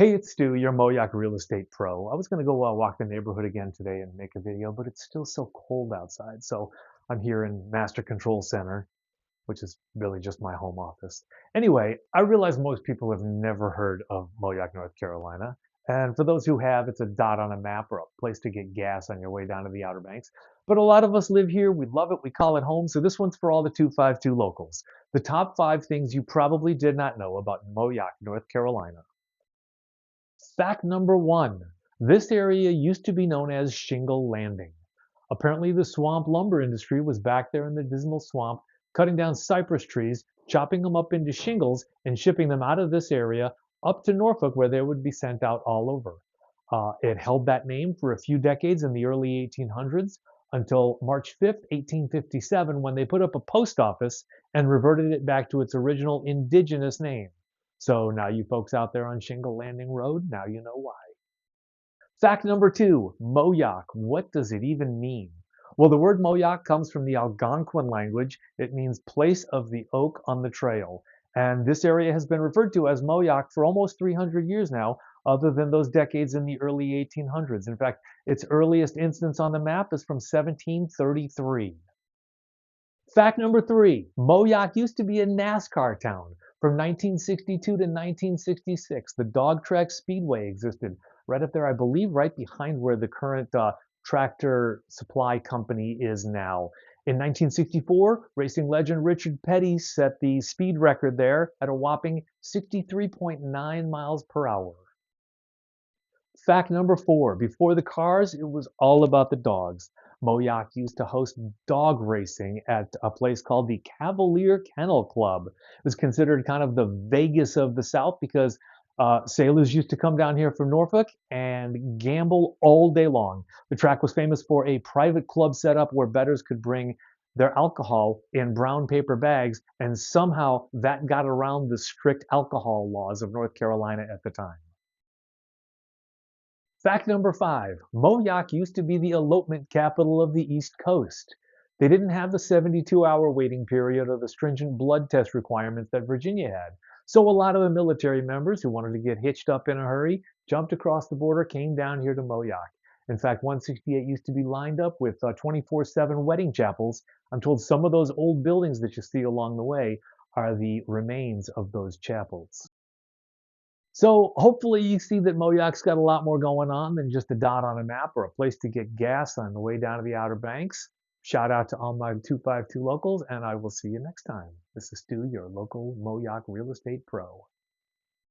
Hey, it's Stu, your Moyock real estate pro. I was going to go walk the neighborhood again today and make a video, but it's still so cold outside. So I'm here in Master Control Center, which is really just my home office. Anyway, I realize most people have never heard of Moyock, North Carolina. And for those who have, it's a dot on a map or a place to get gas on your way down to the Outer Banks. But a lot of us live here. We love it. We call it home. So this one's for all the 252 locals. The top 5 things you probably did not know about Moyock, North Carolina. Fact number one, this area used to be known as Shingle Landing. Apparently, the swamp lumber industry was back there in the dismal swamp, cutting down cypress trees, chopping them up into shingles, and shipping them out of this area up to Norfolk, where they would be sent out all over. It held that name for a few decades in the early 1800s until March 5th, 1857, when they put up a post office and reverted it back to its original indigenous name. So now you folks out there on Shingle Landing Road, now you know why. Fact number two, Moyock. What does it even mean? Well, the word Moyock comes from the Algonquin language. It means place of the oak on the trail. And this area has been referred to as Moyock for almost 300 years now, other than those decades in the early 1800s. In fact, its earliest instance on the map is from 1733. Fact number three, Moyock used to be a NASCAR town. From 1962 to 1966, the Dog Track Speedway existed right up there, I believe, right behind where the current tractor supply company is now. In 1964, racing legend Richard Petty set the speed record there at a whopping 63.9 miles per hour. Fact number four, before the cars, it was all about the dogs. Moyock used to host dog racing at a place called the Cavalier Kennel Club. It was considered kind of the Vegas of the South because sailors used to come down here from Norfolk and gamble all day long. The track was famous for a private club setup where bettors could bring their alcohol in brown paper bags, and somehow that got around the strict alcohol laws of North Carolina at the time. Fact number five, Moyock used to be the elopement capital of the East Coast. They didn't have the 72-hour waiting period or the stringent blood test requirements that Virginia had. So a lot of the military members who wanted to get hitched up in a hurry jumped across the border, came down here to Moyock. In fact, 168 used to be lined up with 24/7 wedding chapels. I'm told some of those old buildings that you see along the way are the remains of those chapels. So hopefully you see that Moyock's got a lot more going on than just a dot on a map or a place to get gas on the way down to the Outer Banks. Shout out to all my 252 locals, and I will see you next time. This is Stu, your local Moyock real estate pro.